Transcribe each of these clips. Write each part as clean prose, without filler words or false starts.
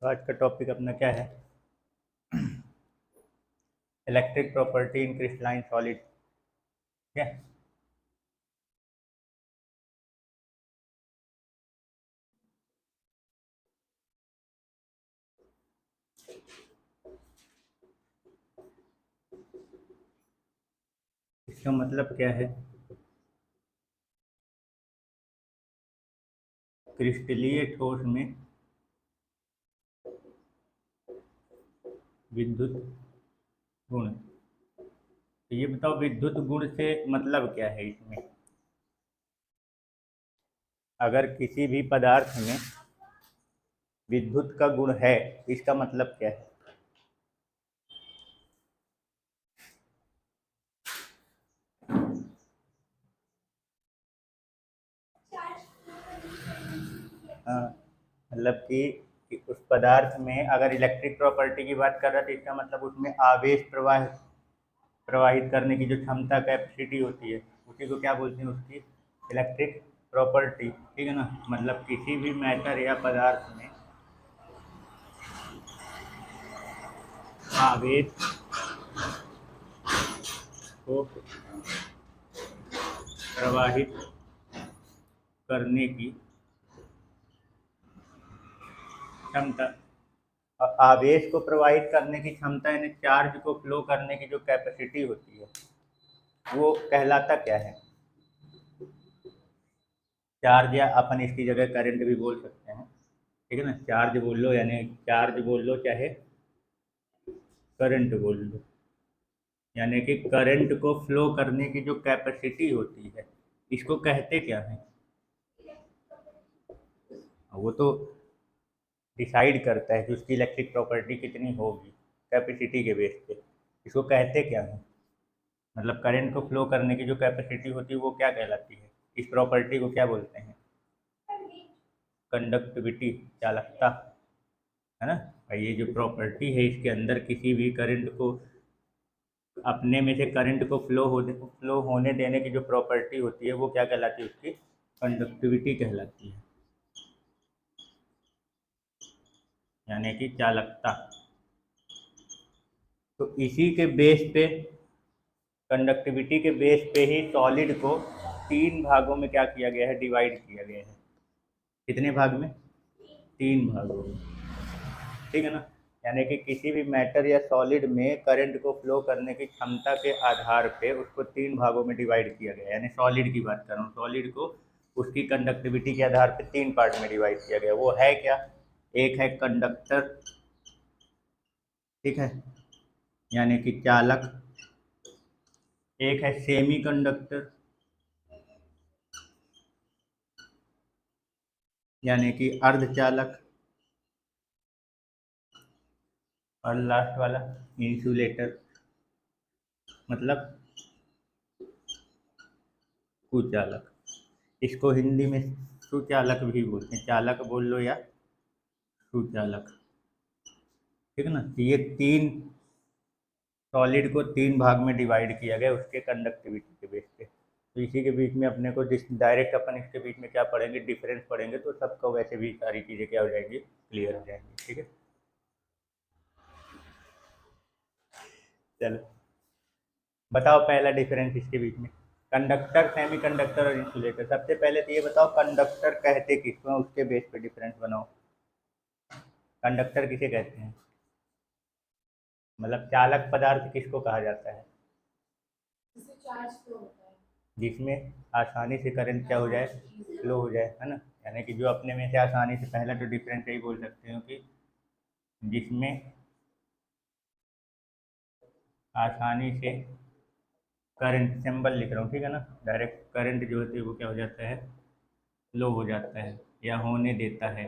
तो आज का टॉपिक अपना क्या है? Electric property in crystalline solid. क्या इसका मतलब क्या है? क्रिस्टलीय ठोस में विद्युत गुण। तो ये बताओ, विद्युत गुण से मतलब क्या है इसमें? अगर किसी भी पदार्थ में विद्युत का गुण है, इसका मतलब क्या है? हाँ, मतलब कि उस पदार्थ में अगर इलेक्ट्रिक प्रॉपर्टी की बात कर रहा है तो इसका मतलब उसमें आवेश प्रवाहित करने की जो क्षमता कैपेसिटी होती है, उसी को क्या बोलते हैं? उसकी इलेक्ट्रिक प्रॉपर्टी। ठीक है ना? मतलब किसी भी मैटर या पदार्थ में आवेश को प्रवाहित करने की क्षमता, आवेश को प्रवाहित करने की क्षमता यानी चार्ज को फ्लो करने की जो कैपेसिटी होती है, वो कहलाता क्या है? चार्ज, या अपन इसकी जगह करंट भी बोल सकते हैं। ठीक है ना? चार्ज बोल लो, यानी चार्ज बोल लो, चाहे करंट बोल लो, यानी कि करंट को फ्लो करने की जो कैपेसिटी होती है, इसको कहते क्या है? वो तो डिसाइड करता है कि उसकी इलेक्ट्रिक प्रॉपर्टी कितनी होगी कैपेसिटी के बेस पे। इसको कहते क्या है? मतलब करंट को फ्लो करने की जो कैपेसिटी होती है वो क्या कहलाती है? इस प्रॉपर्टी को क्या बोलते हैं? कंडक्टिविटी, चालकता। है ना? और ये जो प्रॉपर्टी है, इसके अंदर किसी भी करंट को, अपने में से करंट को फ्लो होने देने की जो प्रॉपर्टी होती है वो क्या कहलाती है? उसकी कंडक्टिविटी कहलाती है, यानी कि चालकता। तो इसी के बेस पे, कंडक्टिविटी के बेस पे ही सॉलिड को तीन भागों में क्या किया गया है? डिवाइड किया गया है। कितने भाग में? तीन भागों में। ठीक है ना? यानी कि किसी भी मैटर या सॉलिड में करंट को फ्लो करने की क्षमता के आधार पे उसको तीन भागों में डिवाइड किया गया है। यानी सॉलिड की बात कर रहा हूँ, सॉलिड को उसकी कंडक्टिविटी के आधार पे तीन पार्ट में डिवाइड किया गया। वो है क्या? एक है कंडक्टर, ठीक है, यानी कि चालक। एक है सेमी कंडक्टर, यानी कि अर्धचालक। और लास्ट वाला इंसुलेटर, मतलब कुचालक। इसको हिंदी में सुचालक भी बोलते हैं, चालक बोल लो या सुचालक। ठीक है ना? तो ये तीन, सॉलिड को तीन भाग में डिवाइड किया गया उसके कंडक्टिविटी के बेस पे। तो इसी के बीच में अपने को डायरेक्ट अपन इसके बीच में क्या पढ़ेंगे? डिफरेंस पढ़ेंगे, तो सबको वैसे भी सारी चीज़ें क्या हो जाएंगी? क्लियर हो जाएंगी। ठीक है, चलो बताओ पहला डिफरेंस इसके बीच में, कंडक्टर, सेमी कंडक्टर और इंसुलेटर। सबसे पहले तो ये बताओ कंडक्टर कहते किसको हैं, उसके बेस पे डिफरेंस बनाओ। कंडक्टर किसे कहते हैं? मतलब चालक पदार्थ किसको कहा जाता है? जिसमें आसानी से करंट क्या हो जाए? फ्लो हो जाए। है ना? यानी कि जो अपने में से आसानी से, पहला तो डिफरेंस यही बोल सकते हो कि जिसमें आसानी से करंट, सिंबल लिख रहा हूँ, ठीक है ना, डायरेक्ट करंट जो होती है वो क्या हो जाता है? फ्लो हो जाता है, या होने देता है,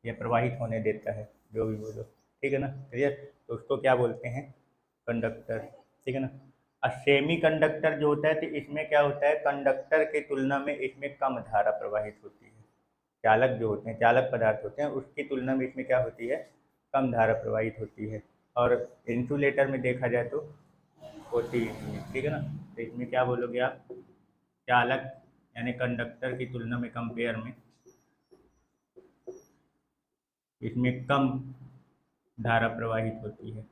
या प्रवाहित होने देता है, जो भी बोलो। ठीक है ना? क्लियर? तो उसको क्या बोलते हैं? कंडक्टर। ठीक है ना? और सेमी कंडक्टर जो होता है, तो इसमें क्या होता है? कंडक्टर की तुलना में इसमें कम धारा प्रवाहित होती है। चालक जो होते हैं, चालक पदार्थ होते हैं, उसकी तुलना में इसमें क्या होती है? कम धारा प्रवाहित होती है। और इंसुलेटर में देखा जाए तो होती ही नहीं है। ठीक है ना? तो इसमें क्या बोलोगे आप? चालक यानी कंडक्टर की तुलना में, कंपेयर में इसमें कम धारा प्रवाहित होती है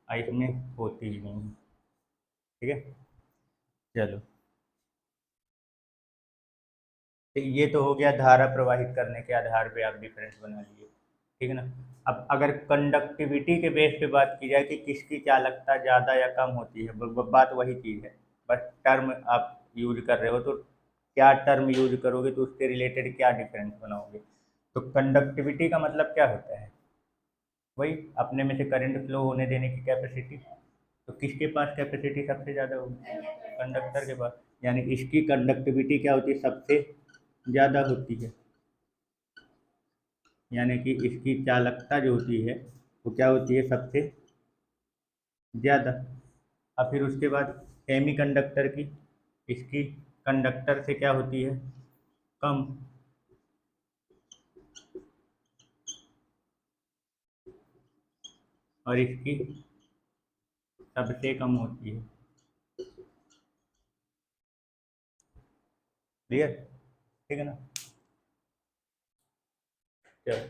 और इसमें होती ही नहीं। ठीक है, चलो, तो ये तो हो गया धारा प्रवाहित करने के आधार पे आप डिफरेंस बना लिए। ठीक है ना। अब अगर कंडक्टिविटी के बेस पे बात की जाए कि किसकी चालकता ज़्यादा या कम होती है, बात वही चीज़ है, बस टर्म आप यूज कर रहे हो, तो क्या टर्म यूज करोगे तो उसके रिलेटेड क्या डिफरेंस बनाओगे। तो कंडक्टिविटी का मतलब क्या होता है, वही अपने में से करंट फ्लो होने देने की कैपेसिटी। तो किसके पास कैपेसिटी सबसे ज़्यादा होगी, कंडक्टर के पास, यानी इसकी कंडक्टिविटी क्या होती है, सबसे ज़्यादा होती है, यानी कि इसकी चालकता जो होती है वो क्या होती है, सबसे ज़्यादा। और फिर उसके बाद सेमी कंडक्टर की, इसकी कंडक्टर से क्या होती है, कम। और इसकी सबसे कम होती है। क्लियर, ठीक है ना। चलो,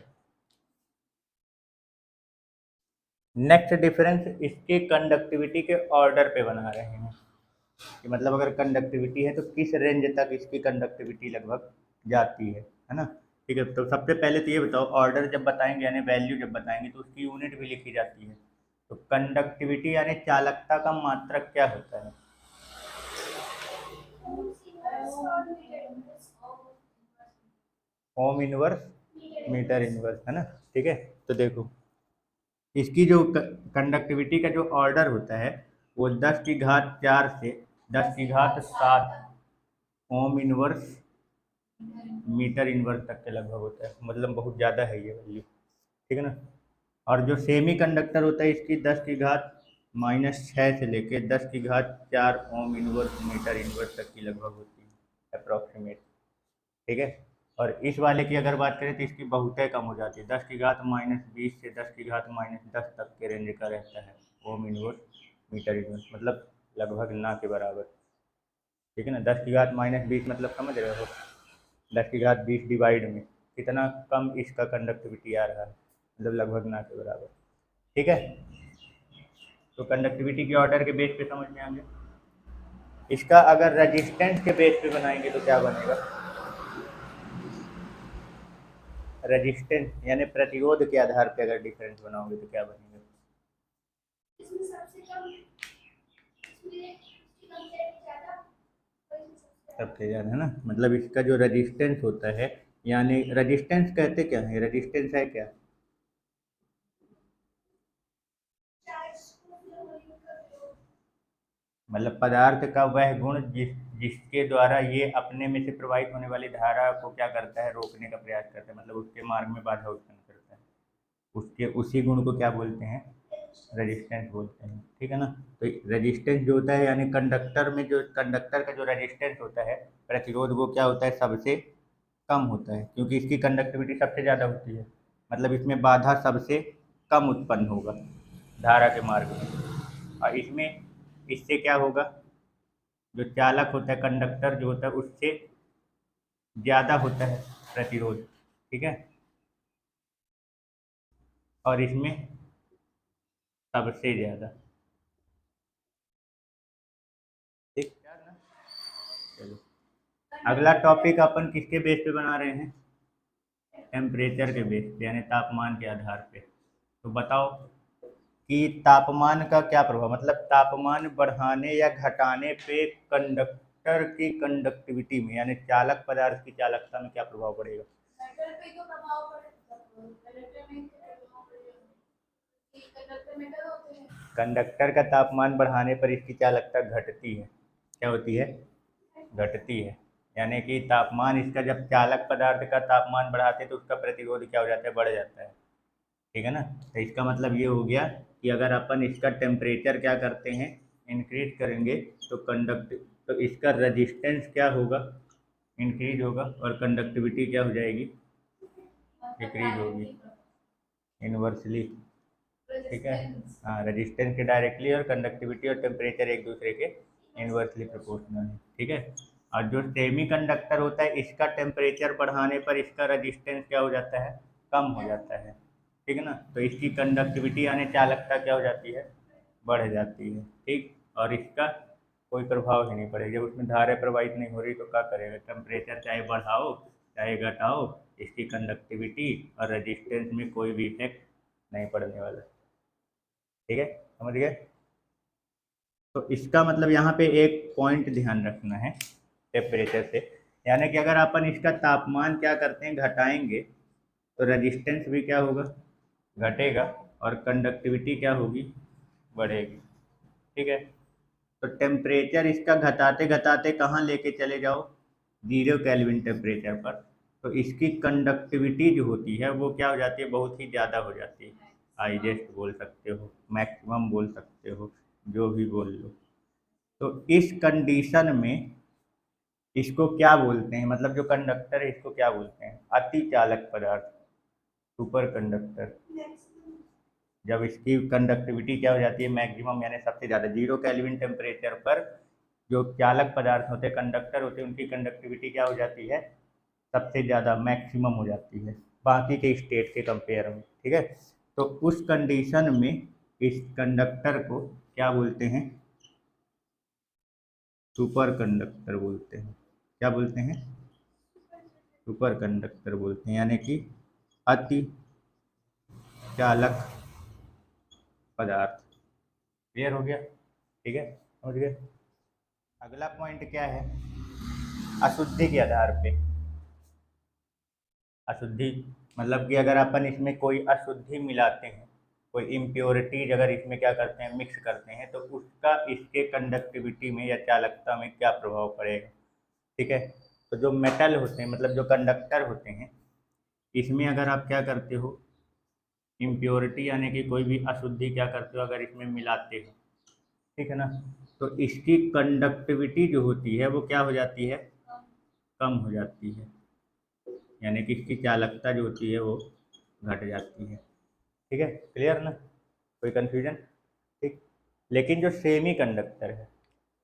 नेक्स्ट डिफरेंस इसके कंडक्टिविटी के ऑर्डर पे बना रहे हैं कि मतलब अगर कंडक्टिविटी है तो किस रेंज तक इसकी कंडक्टिविटी लगभग जाती है ना। ठीक है, तो सबसे पहले तो ये बताओ, ऑर्डर जब बताएंगे यानी वैल्यू जब बताएंगे तो उसकी यूनिट भी लिखी जाती है। तो कंडक्टिविटी यानी चालकता का मात्रक क्या होता है, ओम इनवर्स मीटर इनवर्स, है ना। ठीक है, तो देखो इसकी जो कंडक्टिविटी का जो ऑर्डर होता है वो 10⁴ से 10⁷ ओम इनवर्स मीटर इनवर्स तक के लगभग होता है, मतलब बहुत ज़्यादा है ये वैल्यू। ठीक है ना। और जो सेमी कंडक्टर होता है इसकी 10⁻⁻6 से लेके 10⁻⁴ ओम इनवर्स मीटर इनवर्स तक की लगभग होती है अप्रॉक्सीमेट। ठीक है, और इस वाले की अगर बात करें तो इसकी बहुत कम हो जाती है, 10⁻20 से 10⁻10 तक के रेंज का रहता है ओम इनवर्स मीटर इनवर्स, मतलब लगभग ना के बराबर। ठीक है ना, 10⁻20 मतलब समझ रहे हो, 10⁻20 डिवाइड में कितना कम इसका कंडक्टिविटी आ रहा है, मतलब लगभग ना के बराबर। ठीक है, तो कंडक्टिविटी के ऑर्डर के बेस पे समझ में आ गया। इसका अगर रजिस्टेंस के बेस पे बनाएंगे तो क्या बनेगा, रजिस्टेंस यानी प्रतिरोध के आधार पे अगर डिफरेंस बनाओगे तो क्या बनेगा, सबसे ज़्यादा, है ना। मतलब इसका जो रजिस्टेंस होता है, यानी रजिस्टेंस कहते क्या है, रजिस्टेंस है क्या, मतलब पदार्थ का वह गुण जिसके द्वारा ये अपने में से प्रवाहित होने वाली धारा को क्या करता है, रोकने का प्रयास करता है, मतलब उसके मार्ग में बाधा उत्पन्न करता है, उसके उसी गुण को क्या बोलते हैं, रेजिस्टेंस बोलते हैं। ठीक है ना। तो रेजिस्टेंस जो होता है यानी कंडक्टर में जो कंडक्टर का जो रेजिस्टेंस होता है, प्रतिरोध, वो क्या होता है, सबसे कम होता है, क्योंकि इसकी कंडक्टिविटी सबसे ज़्यादा होती है, मतलब इसमें बाधा सबसे कम उत्पन्न होगा धारा के मार्ग में। और इसमें इससे क्या होगा, जो चालक होता है, कंडक्टर जो होता है, उससे ज़्यादा होता है प्रतिरोध। ठीक है, और इसमें सबसे ज़्यादा। ठीक है ना। चलो, अगला टॉपिक अपन किसके बेस पे बना रहे हैं, टेम्परेचर के बेस पे यानी तापमान के आधार पे। तो बताओ कि तापमान का क्या प्रभाव, मतलब तापमान बढ़ाने या घटाने पे कंडक्टर की कंडक्टिविटी में यानी चालक पदार्थ की चालकता में क्या प्रभाव पड़ेगा, कंडक्टर का तापमान बढ़ाने पर इसकी चालकता घटती है, क्या होती है, घटती है। यानी कि तापमान इसका, जब चालक पदार्थ का तापमान बढ़ाते हैं तो उसका प्रतिरोध क्या हो जाता है, बढ़ जाता है। ठीक है ना। तो इसका मतलब ये हो गया कि अगर अपन इसका टेम्परेचर क्या करते हैं, इंक्रीज करेंगे, तो कंडक्ट तो इसका रजिस्टेंस क्या होगा, इंक्रीज होगा, और कंडक्टिविटी क्या हो जाएगी, डिक्रीज होगी इन्वर्सली। ठीक है, हाँ, रजिस्टेंस के डायरेक्टली और कंडक्टिविटी और टेम्परेचर एक दूसरे के इन्वर्सली प्रोपोर्शनल है। ठीक है, और जो सेमी कंडक्टर होता है इसका टेम्परेचर बढ़ाने पर इसका रेजिस्टेंस क्या हो जाता है, कम हो जाता है, ठीक है ना। तो इसकी कंडक्टिविटी यानी चालकता क्या हो जाती है, बढ़ जाती है, ठीक। और इसका कोई प्रभाव ही नहीं पड़ेगा, जब उसमें धारा प्रवाहित नहीं हो रही तो क्या करेगा, टेम्परेचर चाहे बढ़ाओ चाहे घटाओ, इसकी कंडक्टिविटी और रेजिस्टेंस में कोई भी इफेक्ट नहीं पड़ने वाला, ठीक है, समझ गए। तो इसका मतलब यहाँ पे एक पॉइंट ध्यान रखना है टेम्परेचर से, यानी कि अगर अपन इसका तापमान क्या करते हैं, घटाएंगे, तो रेजिस्टेंस भी क्या होगा, घटेगा, और कंडक्टिविटी क्या होगी, बढ़ेगी, ठीक है। तो टेम्परेचर इसका घटाते घटाते कहाँ लेके चले जाओ, 0 केल्विन टेम्परेचर पर, तो इसकी कंडक्टिविटी जो होती है वो क्या हो जाती है, बहुत ही ज़्यादा हो जाती है, हाईएस्ट बोल सकते हो, मैक्सिमम बोल सकते हो, जो भी बोल लो। तो इस कंडीशन में इसको क्या बोलते हैं, मतलब जो कंडक्टर है इसको क्या बोलते हैं, अति चालक पदार्थ, सुपर कंडक्टर। जब इसकी कंडक्टिविटी क्या हो जाती है, मैक्सिमम यानी सबसे ज़्यादा, 0 केल्विन टेम्परेचर पर जो चालक पदार्थ होते हैं, कंडक्टर होते हैं, उनकी कंडक्टिविटी क्या हो जाती है, सबसे ज़्यादा मैक्सिमम हो जाती है बाकी के स्टेट के कंपेयर में, ठीक है। तो उस कंडीशन में इस कंडक्टर को क्या बोलते हैं, सुपर कंडक्टर बोलते हैं। क्या बोलते हैं, सुपर कंडक्टर बोलते हैं, यानी कि अति चालक पदार्थ। क्लियर हो गया, ठीक है, समझ गए। अगला पॉइंट क्या है, अशुद्धि के आधार पे। अशुद्धि मतलब कि अगर अपन इसमें कोई अशुद्धि मिलाते हैं, कोई इम्प्योरिटीज अगर इसमें क्या करते हैं, मिक्स करते हैं, तो उसका इसके कंडक्टिविटी में या चालकता में क्या प्रभाव पड़ेगा, ठीक है। तो जो मेटल होते हैं, मतलब जो कंडक्टर होते हैं, इसमें अगर आप क्या करते हो, इम्प्योरिटी यानी कि कोई भी अशुद्धि क्या करते हो, अगर इसमें मिलाते हो, ठीक है ना, तो इसकी कंडक्टिविटी जो होती है वो क्या हो जाती है, कम हो जाती है, यानी कि इसकी चालकता जो होती है वो घट जाती है, ठीक है। क्लियर ना, कोई कन्फ्यूजन, ठीक। लेकिन जो सेमी कंडक्टर है,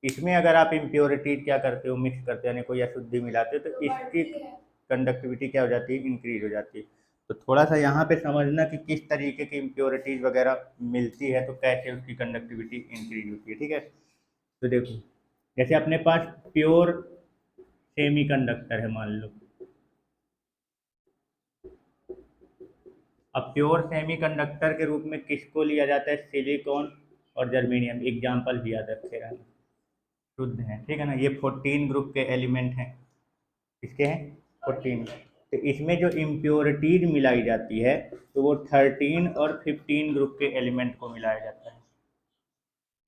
इसमें अगर आप इम्प्योरिटी क्या करते हो, मिक्स करते हो, यानी कोई अशुद्धि मिलाते हो, तो इसकी कंडक्टिविटी क्या हो जाती है, इंक्रीज हो जाती है। तो थोड़ा सा यहाँ पे समझना कि किस तरीके की इम्प्योरिटीज वगैरह मिलती है, तो कैसे उसकी कंडक्टिविटी इंक्रीज होती है, ठीक है। तो देखो, जैसे अपने पास प्योर सेमी कंडक्टर है, मान लो, अब प्योर सेमीकंडक्टर के रूप में किसको लिया जाता है, सिलिकॉन और जर्मेनियम, एग्जाम्पल भी याद रखे रहना, शुद्ध हैं, ठीक है ना। ये 14 ग्रुप के एलिमेंट हैं, किसके हैं, 14। तो इसमें जो इम्प्योरिटीज मिलाई जाती है, तो वो 13 और 15 ग्रुप के एलिमेंट को मिलाया जाता है।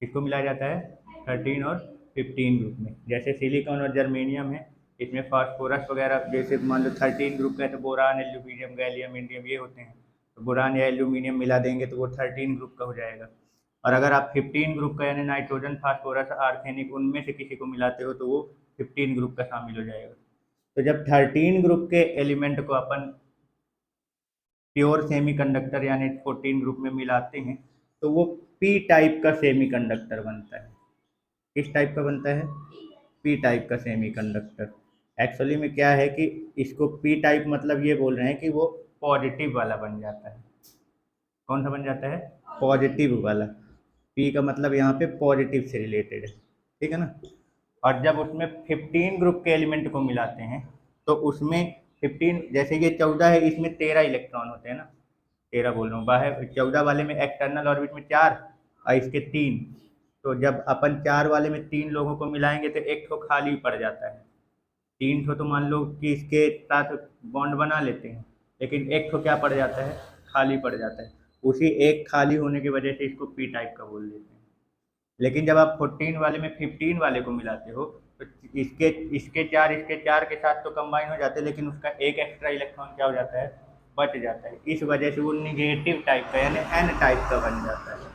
किसको मिलाया जाता है, 13 और 15 ग्रुप में। जैसे सिलिकॉन और जर्मेनियम है, इसमें फास्फोरस वगैरह, जैसे मान लो 13 ग्रुप का है तो बोरान, एल्यूमिनियम, गैलियम, इंडियम, ये होते हैं, तो बोरान या एल्यूमिनियम मिला देंगे तो वो 13 ग्रुप का हो जाएगा। और अगर आप 15 ग्रुप का यानी नाइट्रोजन, फास्फोरस, आर्सेनिक, उनमें से किसी को मिलाते हो तो वो 15 ग्रुप का शामिल हो जाएगा। तो जब 13 ग्रुप के एलिमेंट को अपन प्योर सेमीकंडक्टर यानी 14 ग्रुप में मिलाते हैं, तो वो पी टाइप का सेमीकंडक्टर बनता है। किस टाइप का बनता है, पी टाइप का सेमीकंडक्टर। एक्चुअली में क्या है कि इसको पी टाइप मतलब ये बोल रहे हैं कि वो पॉजिटिव वाला बन जाता है। कौन सा बन जाता है, पॉजिटिव वाला। पी का मतलब यहाँ पे पॉजिटिव से रिलेटेड है, ठीक है ना। और जब उसमें 15 ग्रुप के एलिमेंट को मिलाते हैं, तो उसमें 15, जैसे ये 14 है, इसमें 13 इलेक्ट्रॉन होते हैं ना, 13 बोल रहा हूँ, बाहर 14 वाले में एक्सटर्नल ऑर्बिट में 4 और इसके 3। तो जब अपन 4 वाले में 3 लोगों को मिलाएंगे तो एक ठो खाली पड़ जाता है। 3 ठो तो मान लो कि इसके साथ बॉन्ड बना लेते हैं, लेकिन एक ठो क्या पड़ जाता है, खाली पड़ जाता है। उसी एक खाली होने की वजह से इसको पी टाइप का बोल देते हैं। लेकिन जब आप 14 वाले में 15 वाले को मिलाते हो, तो इसके चार के साथ तो कंबाइन हो जाते हैं, लेकिन उसका एक एक्स्ट्रा इलेक्ट्रॉन क्या हो जाता है, बच जाता है। इस वजह से वो निगेटिव टाइप का यानी एन टाइप का बन जाता है।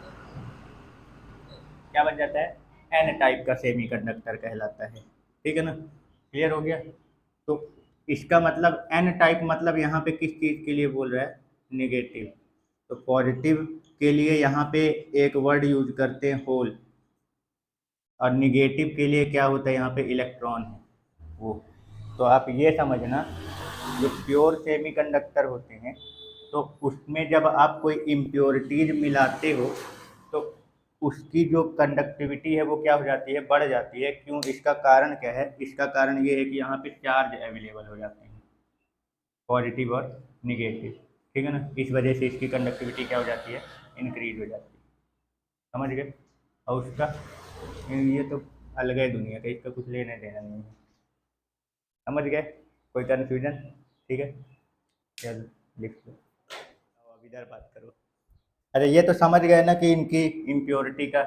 क्या बन जाता है, एन टाइप का सेमीकंडक्टर कहलाता है, ठीक है ना। क्लियर हो गया। तो इसका मतलब एन टाइप मतलब यहाँ पे किस चीज़ के लिए बोल रहा है, निगेटिव। तो पॉजिटिव के लिए यहाँ पे एक वर्ड यूज करते हैं होल, और निगेटिव के लिए क्या होता है, यहाँ पे इलेक्ट्रॉन है। वो। तो आप ये समझना, जो प्योर सेमीकंडक्टर होते हैं तो उसमें जब आप कोई इम्प्योरिटीज मिलाते हो तो उसकी जो कंडक्टिविटी है वो क्या हो जाती है, बढ़ जाती है। क्यों? इसका कारण क्या है? इसका कारण ये है कि यहाँ पे चार्ज अवेलेबल हो जाते हैं, पॉजिटिव और निगेटिव, ठीक है ना। इस वजह से इसकी कंडक्टिविटी क्या हो जाती है, इंक्रीज हो जाती है। समझ गए? और उसका ये तो अलग है दुनिया का, इसका कुछ लेना देना नहीं है। समझ गए? कोई कन्फ्यूजन? ठीक है, चलो लिख लो। अब इधर बात करो। अरे ये तो समझ गए ना कि इनकी इम्प्योरिटी का।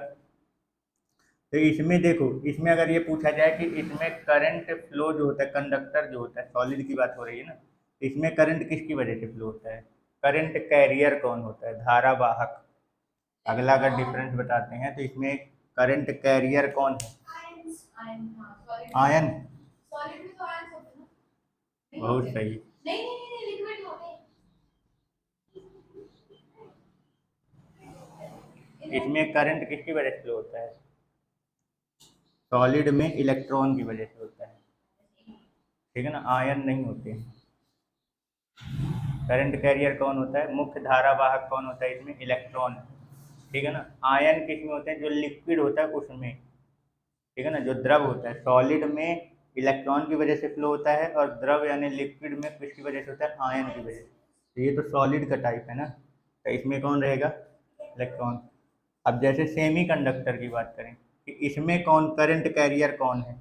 तो इसमें देखो, इसमें अगर ये पूछा जाए कि इसमें करंट फ्लो जो होता है, कंडक्टर जो होता है, सॉलिड की बात हो रही है ना, इसमें करंट किसकी वजह से फ्लो होता है? करंट कैरियर कौन होता है? धारावाहक। अगला अगर डिफरेंस बताते हैं तो इसमें करंट कैरियर कौन है? आयन। बहुत सही। इसमें करंट किसकी वजह से फ्लो होता है? सॉलिड में इलेक्ट्रॉन की वजह से होता है, ठीक है ना, आयन नहीं होते हैं। करंट कैरियर कौन होता है? मुख्य धारावाहक कौन होता है इसमें? इलेक्ट्रॉन, ठीक है ना। आयन किसमें होते हैं? जो लिक्विड होता है उसमें, ठीक है ना, जो द्रव होता है। सॉलिड में इलेक्ट्रॉन की वजह से फ्लो होता है और द्रव यानी लिक्विड में किसकी वजह से होता है? आयन की वजह से। तो ये तो सॉलिड का टाइप है ना, तो इसमें कौन रहेगा? इलेक्ट्रॉन। अब जैसे सेमी कंडक्टर की बात करें कि इसमें कौन करंट कैरियर कौन है,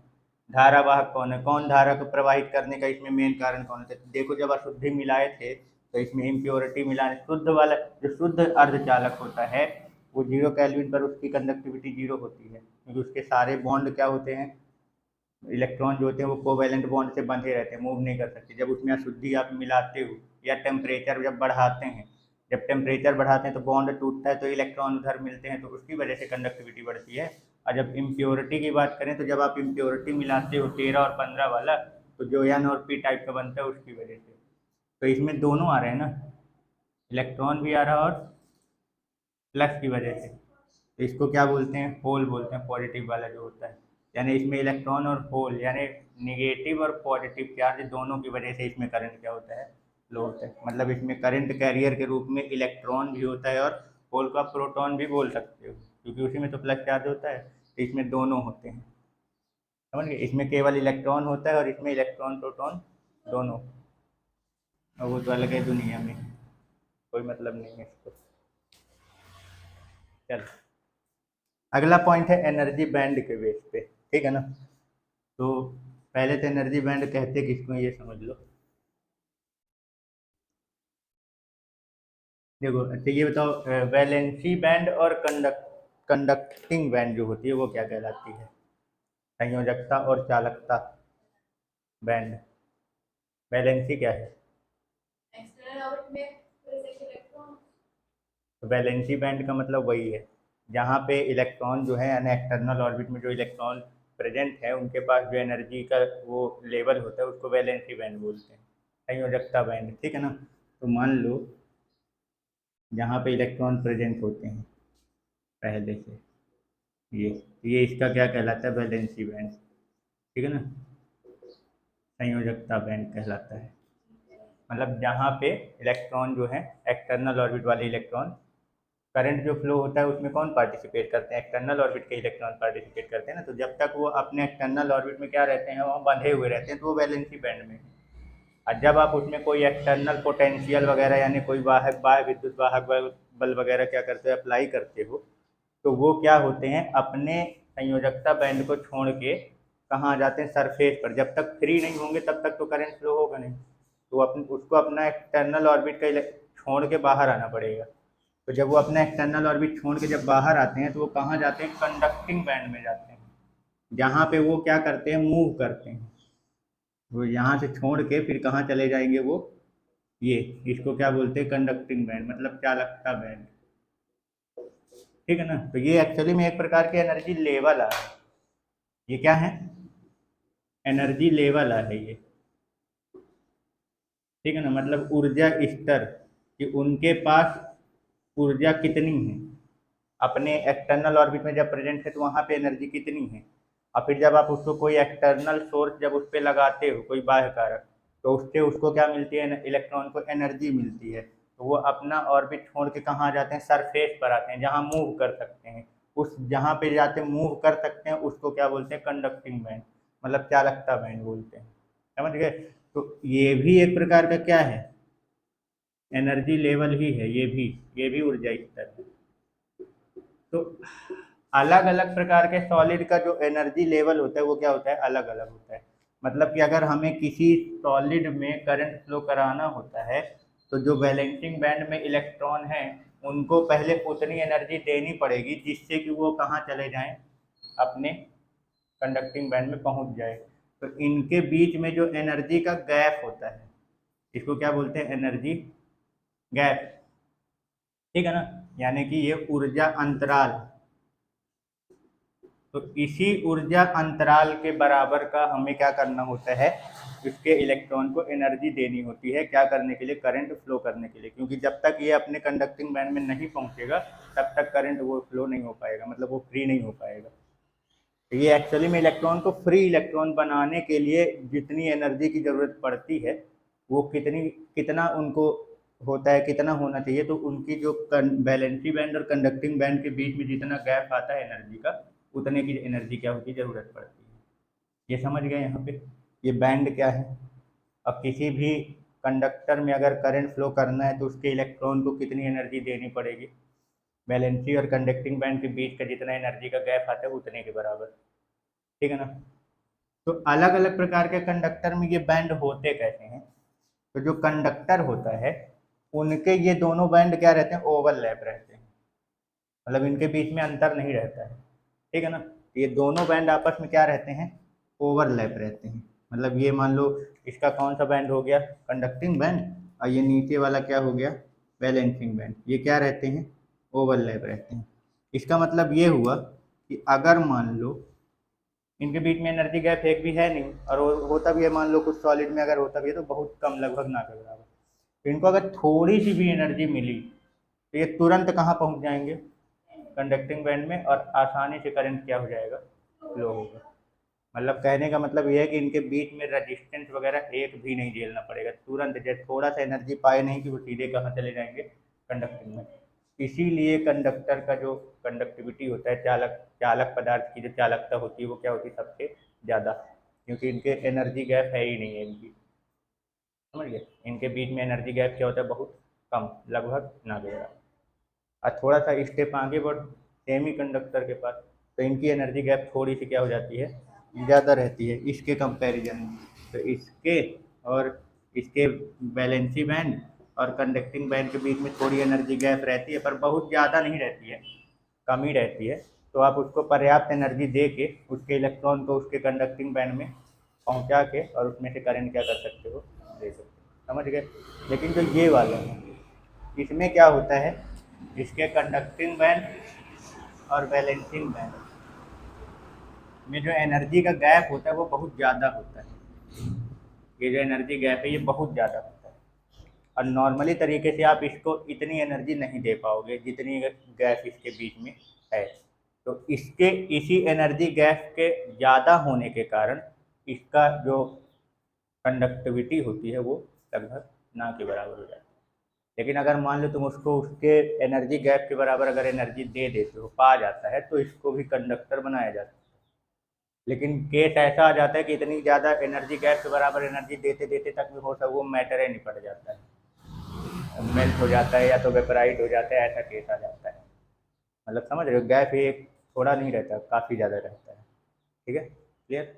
धारावाहक कौन है, कौन धारा को प्रवाहित करने का इसमें मेन कारण कौन है? तो देखो, जब अशुद्धि मिलाए थे तो इसमें इम्प्योरिटी मिलाने, शुद्ध वाला जो शुद्ध अर्धचालक होता है वो 0 केल्विन पर उसकी कंडक्टिविटी 0 होती है, क्योंकि उसके सारे बॉन्ड क्या होते हैं, इलेक्ट्रॉन जो होते हैं वो कोवैलेंट बॉन्ड से बंधे रहते हैं, मूव नहीं कर सकते। जब उसमें अशुद्धि आप मिलाते हो या टेम्परेचर जब बढ़ाते हैं, जब टेम्परेचर बढ़ाते हैं तो बॉन्ड टूटता है, तो इलेक्ट्रॉन उधर मिलते हैं, तो उसकी वजह से कंडक्टिविटी बढ़ती है। और जब इम्प्योरिटी की बात करें तो जब आप इम्प्योरिटी मिलाते हो 13 और 15 वाला, तो जो एन और पी टाइप का बनता है उसकी वजह से। तो इसमें दोनों आ रहे हैं ना, इलेक्ट्रॉन भी आ रहा है और प्लस की वजह से। तो इसको क्या बोलते हैं? होल बोलते हैं, पॉजिटिव वाला जो होता है। यानी इसमें इलेक्ट्रॉन और होल यानी निगेटिव और पॉजिटिव चार्ज दोनों की वजह से इसमें करंट क्या होता है? फ्लो होता है। मतलब इसमें करंट कैरियर के रूप में इलेक्ट्रॉन भी होता है और होल का प्रोटॉन भी बोल सकते हो, क्योंकि उसी में तो प्लस चार्ज होता है। तो इसमें दोनों होते हैं, समझ गए? इसमें केवल इलेक्ट्रॉन होता है और इसमें इलेक्ट्रॉन प्रोटॉन दोनों। और वो तो अलग है दुनिया में, कोई मतलब नहीं है इसको। चलो, अगला पॉइंट है एनर्जी बैंड के बेस पे, ठीक है ना। तो पहले तो एनर्जी बैंड कहते किसको ये समझ लो। देखो, अच्छा ये बताओ, वैलेंसी बैंड और कंडक्टिंग बैंड जो होती है वो क्या कहलाती है? संयोजकता और चालकता बैंड। वैलेंसी क्या है? तो वैलेंसी बैंड का मतलब वही है जहाँ पे इलेक्ट्रॉन जो है यानी एक्सटर्नल ऑर्बिट में जो इलेक्ट्रॉन प्रेजेंट है उनके पास जो एनर्जी का वो लेवल होता है उसको वैलेंसी बैंड बोलते हैं, संयोजकता बैंड, ठीक है ना। तो मान लो जहाँ पे इलेक्ट्रॉन प्रेजेंट होते हैं पहले से, ये इसका क्या कहलाता है? वैलेंसी बैंड, ठीक है ना, संयोजकता बैंड कहलाता है। मतलब जहाँ पे इलेक्ट्रॉन जो है, एक्सटर्नल ऑर्बिट वाले इलेक्ट्रॉन, करंट जो फ्लो होता है उसमें कौन पार्टिसिपेट करते हैं? एक्सटर्नल ऑर्बिट के इलेक्ट्रॉन पार्टिसिपेट करते हैं ना। तो जब तक वो अपने एक्सटर्नल ऑर्बिट में क्या रहते हैं, वहाँ बंधे हुए रहते हैं, तो वो वैलेंसी बैंड में। और जब आप उसमें कोई एक्सटर्नल पोटेंशियल वगैरह यानी कोई वाहक बाह्य विद्युत वाहक बल वगैरह क्या करते हो, अप्लाई करते हो, तो वो क्या होते हैं, अपने संयोजकता बैंड को छोड़ के कहाँ आ जाते हैं? सरफेस पर। जब तक फ्री नहीं होंगे तब तक तो करंट फ्लो होगा नहीं, तो उसको अपना एक्सटर्नल ऑर्बिट का छोड़ के बाहर आना पड़ेगा। तो जब वो अपना एक्सटर्नल ऑर्बिट छोड़ के जब बाहर आते हैं तो वो कहाँ जाते हैं? कंडक्टिंग बैंड में जाते हैं, जहाँ पे वो क्या करते हैं? मूव करते हैं। वो यहाँ से छोड़ के फिर कहाँ चले जाएंगे वो, ये इसको क्या बोलते हैं? कंडक्टिंग बैंड, मतलब चालकता बैंड, ठीक है ना। तो ये एक्चुअली में एक प्रकार के एनर्जी लेवल आ है। ये क्या है? एनर्जी लेवल आ है ये, ठीक है ना। मतलब ऊर्जा स्तर कि उनके पास ऊर्जा कितनी है, अपने एक्सटर्नल ऑर्बिट में जब प्रेजेंट है तो वहाँ पे एनर्जी कितनी है। और फिर जब आप उसको कोई एक्सटर्नल सोर्स जब उस पर लगाते हो, कोई बाह्य कारक, तो उससे उसको क्या मिलती है, इलेक्ट्रॉन को एनर्जी मिलती है। तो वो अपना ऑर्बिट छोड़ के कहाँ जाते हैं, सरफेस पर आते हैं जहाँ मूव कर सकते हैं। उस जहाँ पे जाते मूव कर सकते हैं उसको क्या बोलते हैं, कंडक्टिंग बैंड, मतलब चालकता बैंड बोलते हैं। समझ गए। तो ये भी एक प्रकार का क्या है, एनर्जी लेवल ही है, ये भी ऊर्जा स्तर है। तो अलग अलग प्रकार के सॉलिड का जो एनर्जी लेवल होता है वो क्या होता है, अलग अलग होता है। मतलब कि अगर हमें किसी सॉलिड में करंट फ्लो कराना होता है तो जो बैलेंसिंग बैंड में इलेक्ट्रॉन हैं उनको पहले उतनी एनर्जी देनी पड़ेगी जिससे कि वो कहाँ चले जाएं, अपने कंडक्टिंग बैंड में पहुंच जाए। तो इनके बीच में जो एनर्जी का गैप होता है इसको क्या बोलते हैं, एनर्जी गैप। ठीक है ना, यानी कि ये ऊर्जा अंतराल। तो इसी ऊर्जा अंतराल के बराबर का हमें क्या करना होता है, इसके इलेक्ट्रॉन को एनर्जी देनी होती है, क्या करने के लिए, करंट फ्लो करने के लिए। क्योंकि जब तक ये अपने कंडक्टिंग बैंड में नहीं पहुंचेगा तब तक करंट वो फ्लो नहीं हो पाएगा, मतलब वो फ्री नहीं हो पाएगा। तो ये एक्चुअली में इलेक्ट्रॉन को फ्री इलेक्ट्रॉन बनाने के लिए जितनी एनर्जी की ज़रूरत पड़ती है वो कितना उनको होता है, कितना होना चाहिए। तो उनकी जो बैलेंसी बैंड और कंडक्टिंग बैंड के बीच में जितना गैप आता है एनर्जी का, उतने की एनर्जी क्या होती है, ज़रूरत पड़ती है। ये समझ गए यहाँ पे, ये बैंड क्या है। अब किसी भी कंडक्टर में अगर करंट फ्लो करना है तो उसके इलेक्ट्रॉन को कितनी एनर्जी देनी पड़ेगी, बैलेंसी और कंडक्टिंग बैंड के बीच का जितना एनर्जी का गैप आता है उतने के बराबर। ठीक है ना। तो अलग अलग प्रकार के कंडक्टर में ये बैंड होते कैसे हैं, तो जो कंडक्टर होता है उनके ये दोनों बैंड क्या रहते हैं, ओवरलैप रहते हैं, मतलब इनके बीच में अंतर नहीं रहता है। ठीक है ना। ये दोनों बैंड आपस में क्या रहते हैं, ओवरलैप रहते हैं। मतलब ये मान लो इसका कौन सा बैंड हो गया, कंडक्टिंग बैंड, और ये नीचे वाला क्या हो गया, बैलेंसिंग बैंड। ये क्या रहते हैं, ओवरलैप रहते हैं। इसका मतलब ये हुआ कि अगर मान लो इनके बीच में एनर्जी गैप एक भी है नहीं, और होता भी है, मान लो कुछ सॉलिड में अगर होता भी है तो बहुत कम, लगभग ना के बराबर। तो इनको अगर थोड़ी सी भी एनर्जी मिली तो ये तुरंत कहाँ पहुँच जाएंगे, कंडक्टिंग बैंड में, और आसानी से करंट क्या हो जाएगा, फ्लो होगा। मतलब कहने का मतलब ये है कि इनके बीच में रेजिस्टेंस वगैरह एक भी नहीं झेलना पड़ेगा, तुरंत जैसे थोड़ा सा एनर्जी पाए नहीं कि वो सीधे कहाँ चले जाएंगे, कंडक्टिंग में। इसीलिए कंडक्टर का जो कंडक्टिविटी होता है, चालक पदार्थ की जो चालकता होती है वो क्या होती है, सबसे ज़्यादा, क्योंकि इनके एनर्जी गैप है ही नहीं है इनकी। समझ गए, इनके बीच में एनर्जी गैप क्या होता है, बहुत कम, लगभग ना के बराबर। और थोड़ा सा स्टेप आगे बढ़ सेमी कंडक्टर के पास, तो इनकी एनर्जी गैप थोड़ी सी क्या हो जाती है, ज़्यादा रहती है इसके कंपैरिजन में। तो इसके और इसके बैलेंसी बैंड और कंडक्टिंग बैंड के बीच में थोड़ी एनर्जी गैप रहती है, पर बहुत ज़्यादा नहीं रहती है, कम ही रहती है। तो आप उसको पर्याप्त एनर्जी दे के उसके इलेक्ट्रॉन को उसके कंडक्टिंग बैंड में पहुंचा के और उसमें से करंट क्या कर सकते हो, दे सकते हो। समझ गए। लेकिन जो ये वाले हैं इसमें क्या होता है, इसके कंडक्टिंग बैंड और बैलेंसिंग बैंड में जो एनर्जी का गैप होता है वो बहुत ज़्यादा होता है। ये जो एनर्जी गैप है ये बहुत ज़्यादा होता है, और नॉर्मली तरीके से आप इसको इतनी एनर्जी नहीं दे पाओगे जितनी गैप इसके बीच में है। तो इसके इसी एनर्जी गैप के ज़्यादा होने के कारण इसका जो कंडक्टिविटी होती है वो लगभग ना के बराबर हो जाती है। लेकिन अगर मान लो तुम उसको उसके एनर्जी गैप के बराबर अगर एनर्जी दे देते हो, पा जाता है, तो इसको भी कंडक्टर बनाया जाता है। लेकिन केस ऐसा आ जाता है कि इतनी ज़्यादा एनर्जी गैप के बराबर एनर्जी देते देते तक भी हो सकता वो मैटर ही निपट जाता है, मेल्ट हो जाता है या तो वेपराइट हो जाता है, ऐसा केस आ जाता है। मतलब समझ रहे हो, गैप एक थोड़ा नहीं रहता, काफ़ी ज़्यादा रहता है। ठीक है, क्लियर।